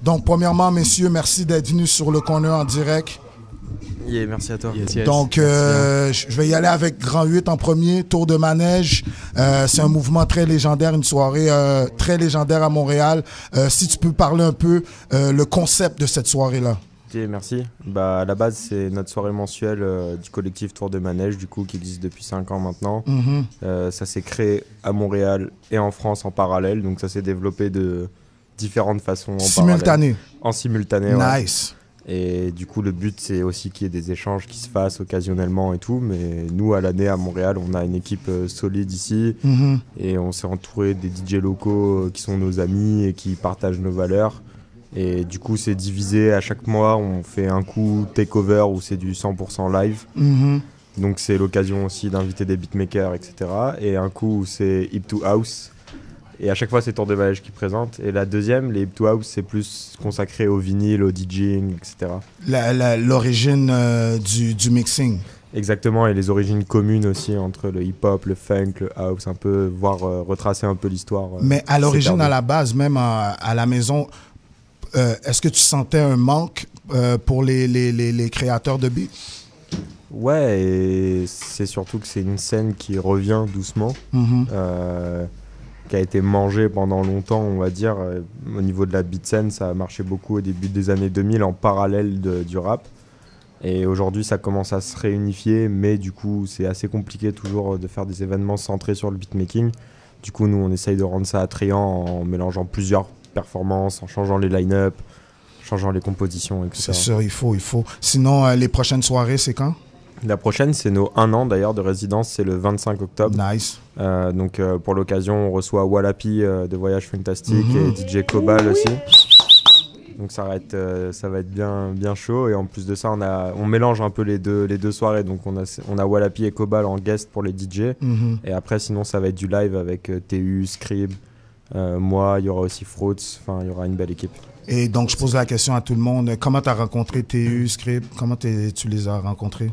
Donc, premièrement, messieurs, merci d'être venus sur le corner en direct. Yeah, merci à toi. Yes. Donc, je vais y aller avec Grand 8 en premier, Tour de manège. C'est un mouvement très légendaire, une soirée très légendaire à Montréal. Si tu peux parler un peu le concept de cette soirée-là. Ok, merci. Bah, à la base, c'est notre soirée mensuelle du collectif Tour de manège, du coup, qui existe depuis 5 ans maintenant. Ça s'est créé à Montréal et en France en parallèle, donc ça s'est développé de différentes façons. En simultané, Nice. Ouais. Et du coup, le but, c'est aussi qu'il y ait des échanges qui se fassent occasionnellement et tout. Mais nous, à l'année, à Montréal, on a une équipe solide ici. Et on s'est entouré des DJ locaux qui sont nos amis et qui partagent nos valeurs. Et du coup, c'est divisé. À chaque mois, on fait un coup takeover où c'est du 100% live. Donc, c'est l'occasion aussi d'inviter des beatmakers, etc. Et un coup où c'est Hip to House. Et à chaque fois, c'est Tour de manège qui présente. Et la deuxième, les Hip to House, c'est plus consacré au vinyle, au DJing, etc. L'origine du mixing. Exactement, et les origines communes aussi entre le hip-hop, le funk, le house, un peu, voire retracer un peu l'histoire. Mais à l'origine, à la base, même à la maison, est-ce que tu sentais un manque pour les créateurs de beats? Ouais, et c'est surtout que c'est une scène qui revient doucement. Qui a été mangé pendant longtemps, on va dire. Au niveau de la beat scene, ça a marché beaucoup au début des années 2000 en parallèle du rap. Et aujourd'hui, ça commence à se réunifier, mais du coup, c'est assez compliqué toujours de faire des événements centrés sur le beatmaking. Du coup, nous, on essaye de rendre ça attrayant en mélangeant plusieurs performances, en changeant les line-up, changeant les compositions, etc. C'est sûr, il faut. Sinon, les prochaines soirées, c'est quand? La prochaine, c'est nos 1 an d'ailleurs de résidence, c'est le 25 octobre. Nice. Donc pour l'occasion, on reçoit Wallapi de Voyage Fantastique et DJ Cobal aussi. Donc ça va être bien chaud. Et en plus de ça, on mélange un peu les deux soirées. Donc on a Wallapi et Cobal en guest pour les DJ. Et après, sinon, ça va être du live avec TU, Scrib, moi, il y aura aussi Fruits. Enfin, il y aura une belle équipe. Et donc, je pose la question à tout le monde. Comment tu as rencontré TU, Scrib? Comment tu les as rencontrés?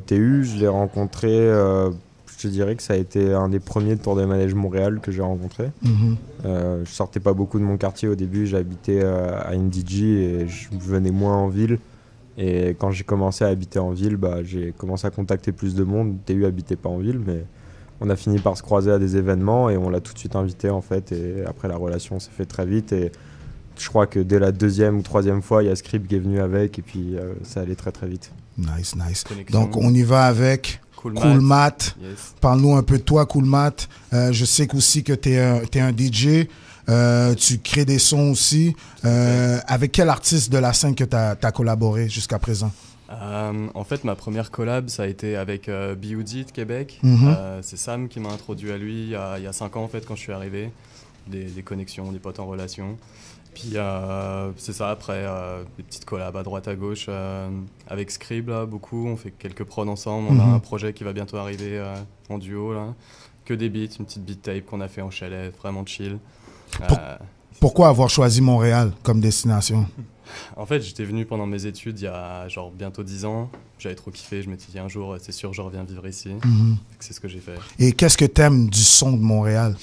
TU, je l'ai rencontré, je te dirais que ça a été un des premiers de Tour de manège Montréal que j'ai rencontré. Je sortais pas beaucoup de mon quartier au début, j'habitais à Indiji et je venais moins en ville. Et quand j'ai commencé à habiter en ville, j'ai commencé à contacter plus de monde. TU habitait pas en ville, mais on a fini par se croiser à des événements et on l'a tout de suite invité en fait. Et après, la relation s'est faite très vite. Et je crois que dès la 2e ou 3e fois, il y a Scrib qui est venu avec et puis ça allait très très vite. Nice. Connexion. Donc, on y va avec Cool Matt. Yes. Parle-nous un peu de toi, Cool Matt. Je sais qu'aussi que tu es un DJ. Tu crées des sons aussi. Avec quel artiste de la scène que tu as collaboré jusqu'à présent? En fait, ma première collab, ça a été avec B.U.D. de Québec. C'est Sam qui m'a introduit à lui il y a 5 ans, en fait, quand je suis arrivé. Des connexions, des potes en relation. Puis c'est ça, après, des petites collabs à droite à gauche avec Scrib, là, beaucoup. On fait quelques prods ensemble. On a un projet qui va bientôt arriver en duo, là. Que des beats, une petite beat tape qu'on a fait en chalet, vraiment chill. Pourquoi avoir choisi Montréal comme destination? En fait, j'étais venu pendant mes études il y a genre bientôt 10 ans. J'avais trop kiffé. Je m'étais dit un jour, c'est sûr, je reviens vivre ici. C'est ce que j'ai fait. Et qu'est-ce que t'aimes du son de Montréal?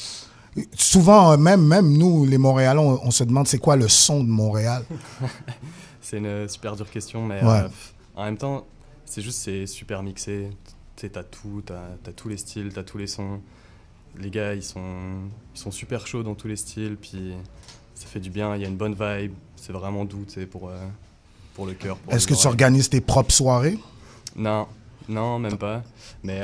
Souvent, même nous, les Montréalais, on se demande c'est quoi le son de Montréal? C'est une super dure question, mais en même temps, c'est super mixé. Tu sais, t'as tous les styles, t'as tous les sons. Les gars, ils sont super chauds dans tous les styles, puis ça fait du bien. Il y a une bonne vibe. C'est vraiment doux, tu sais, pour le cœur. Est-ce que tu organises tes propres soirées? Non, même pas. Mais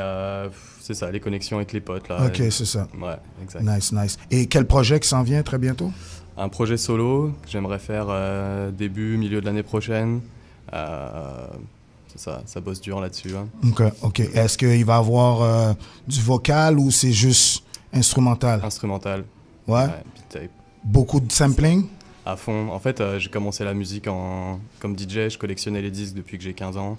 c'est ça, les connexions avec les potes, là. Ok, c'est ça. Ouais, exact. Nice. Et quel projet qui s'en vient très bientôt? Un projet solo que j'aimerais faire début, milieu de l'année prochaine. C'est ça bosse dur là-dessus. Hein. Ok. Est-ce qu'il va y avoir du vocal ou c'est juste instrumental? Instrumental. Ouais. Beat tape. Beaucoup de sampling? À fond. En fait, j'ai commencé la musique comme DJ. Je collectionnais les disques depuis que j'ai 15 ans.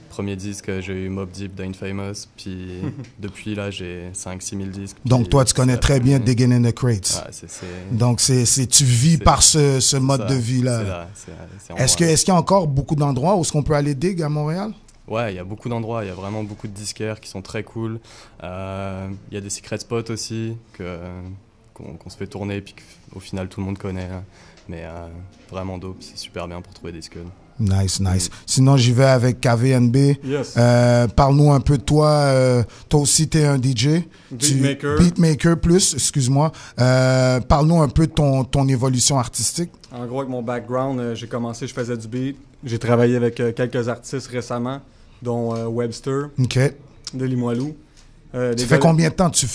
Premier disque, j'ai eu Mobb Deep d'Infamous. Puis depuis là, j'ai 5-6 000 disques. Donc toi, tu connais très bien Digging in the Crates. Ouais, donc tu vis par ce mode de vie-là. Est-ce qu'il y a encore beaucoup d'endroits où est-ce qu'on peut aller dig à Montréal? Ouais, il y a beaucoup d'endroits. Il y a vraiment beaucoup de disquaires qui sont très cool. Il y a des secret spots aussi qu'on se fait tourner et puis qu'au final tout le monde connaît. Mais vraiment dope, c'est super bien pour trouver des scuds. Nice. Sinon, j'y vais avec KVNB. Yes. Parle-nous un peu de toi. Toi aussi, tu es un DJ. Beatmaker plus, excuse-moi. Parle-nous un peu de ton évolution artistique. En gros, avec mon background, j'ai commencé, je faisais du beat. J'ai travaillé avec quelques artistes récemment, dont Webster, OK. de Limoilou. Ça fait combien de temps tu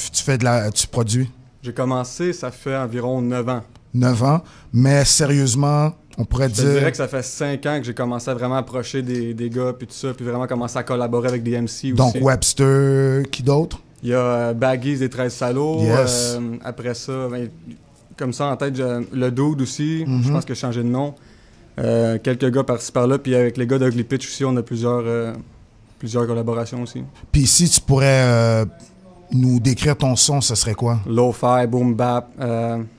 produis? J'ai commencé, ça fait environ 9 ans. 9 ans. Mais sérieusement, on pourrait dire... Je dirais que ça fait 5 ans que j'ai commencé à vraiment approcher des gars, puis tout ça, puis vraiment commencer à collaborer avec des MC aussi. Donc Webster, qui d'autre? Il y a Baggies des 13 Salauds. Yes. Après ça, comme ça en tête, le Dude aussi. Je pense que j'ai changé de nom. Quelques gars par-ci par-là. Puis avec les gars d'Ugly Pitch aussi, on a plusieurs collaborations aussi. Puis si tu pourrais nous décrire ton son, ce serait quoi? Lo-fi, boom bap,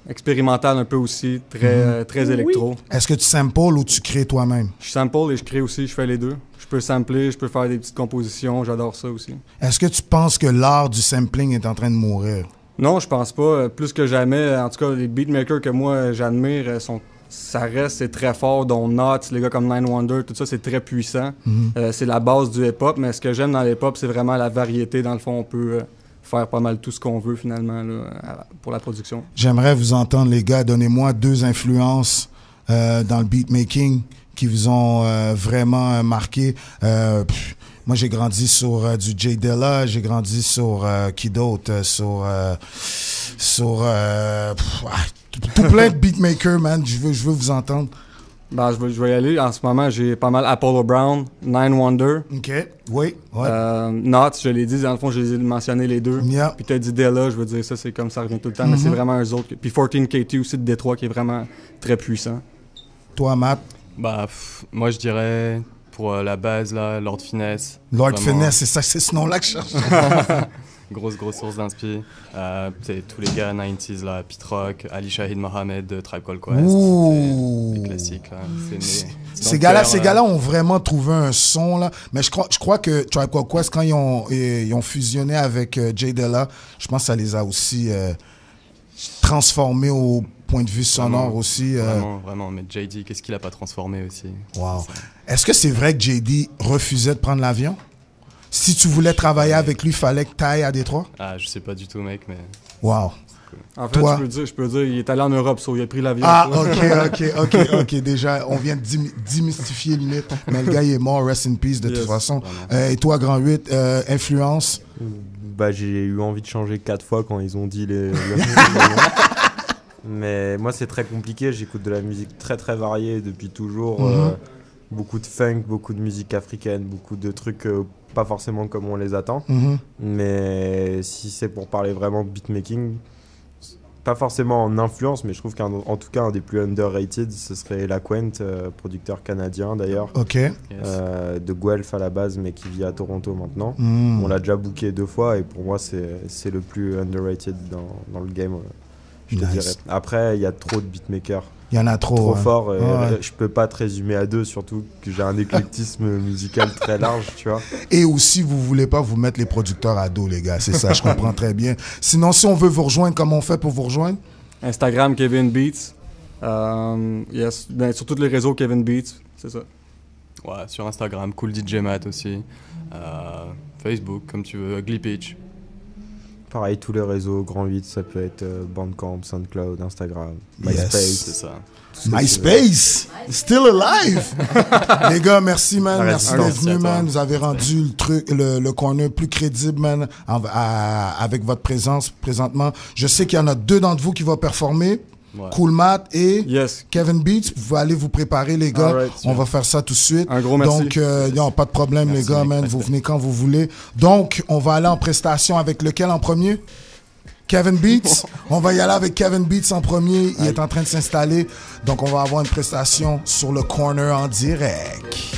expérimental un peu aussi, très électro. Est-ce que tu samples ou tu crées toi-même? Je sample et je crée aussi, je fais les deux. Je peux sampler, je peux faire des petites compositions, j'adore ça aussi. Est-ce que tu penses que l'art du sampling est en train de mourir? Non, je pense pas. Plus que jamais, en tout cas, les beatmakers que moi j'admire c'est très fort, dont Knots, les gars comme Nine Wonder, tout ça, c'est très puissant. C'est la base du hip-hop, mais ce que j'aime dans l'hip-hop, c'est vraiment la variété. Dans le fond, on peut faire pas mal tout ce qu'on veut, finalement, là, pour la production. J'aimerais vous entendre, les gars. Donnez-moi 2 influences dans le beatmaking qui vous ont vraiment marqué. Moi, j'ai grandi sur du J Dilla, j'ai grandi sur qui d'autre? Sur tout plein de beatmakers, man. Je veux vous entendre. Ben, je vais y aller. En ce moment, j'ai pas mal Apollo Brown, Nine Wonder. OK. Oui. Ouais. Knots, je l'ai dit, dans le fond, je les ai mentionnés les deux. Yeah. Puis t'as dit Della, je veux dire, ça, c'est comme ça revient tout le temps, mais c'est vraiment eux autres. Puis 14KT aussi de Détroit, qui est vraiment très puissant. Toi, Matt? Bah, moi, je dirais, pour la base, là, Lord Finesse. Lord Vraiment. Finesse, c'est ce nom-là que je cherche. Grosse source d'inspi. C'est tous les gars 90s, là, Pete Rock, Ali Shaheed Mohammed de Tribe Called Quest. Les classiques, là. Ces gars-là ont vraiment trouvé un son, là. Mais je crois que Tribe Called Quest, quand ils ont fusionné avec J Dilla, je pense que ça les a aussi transformés au point de vue sonore aussi. Vraiment. Mais JD, qu'est-ce qu'il a pas transformé aussi? Wow. Est-ce que c'est vrai que JD refusait de prendre l'avion? Si tu voulais travailler avec lui, il fallait que tu ailles à Détroit? Ah, je sais pas du tout, mec, mais... Wow. En fait, Toi? je peux dire, il est allé en Europe, il a pris l'avion. Ah, OK. Déjà, on vient de démystifier limite. Mais le gars, il est mort, rest in peace, de toute façon. Et toi, Grand 8, influence? Bah, j'ai eu envie de changer 4 fois quand ils ont dit les... Mais moi, c'est très compliqué. J'écoute de la musique très, très variée depuis toujours. Beaucoup de funk, beaucoup de musique africaine, beaucoup de trucs pas forcément comme on les attend. Mais si c'est pour parler vraiment de beatmaking, pas forcément en influence, mais je trouve qu'en tout cas, un des plus underrated, ce serait Laquent, producteur canadien d'ailleurs. OK. De Guelph à la base, mais qui vit à Toronto maintenant. On l'a déjà booké 2 fois et pour moi, c'est le plus underrated dans le game. Je te dirais. Après, il y a trop de beatmakers. Il y en a trop. Trop fort. Je peux pas te résumer à 2, surtout que j'ai un éclectisme musical très large, tu vois. Et aussi, vous voulez pas vous mettre les producteurs à dos, les gars. C'est ça, je comprends très bien. Sinon, si on veut vous rejoindre, comment on fait pour vous rejoindre? Instagram, Kevin Beats. Sur tous les réseaux, Kevin Beats. C'est ça. Ouais, sur Instagram, Cool DJ Matt aussi. Facebook, comme tu veux, Ugly Pitch. Pareil, tous les réseaux, Grand 8, ça peut être Bandcamp, SoundCloud, Instagram, MySpace. C'est ça. MySpace! Still alive! Les gars, merci, man. Merci d'être venus, man. Vous avez rendu le corner plus crédible, man, avec votre présence présentement. Je sais qu'il y en a 2 d'entre vous qui vont performer. Ouais. Cool Matt et Kevin Beats. Vous pouvez aller vous préparer, les gars. On va faire ça tout de suite. Un gros merci. Donc, non, pas de problème, les gars, man. Vous venez quand vous voulez. Donc, on va aller en prestation avec lequel en premier? Kevin Beats. On va y aller avec Kevin Beats en premier. Il est en train de s'installer. Donc, on va avoir une prestation sur le corner en direct.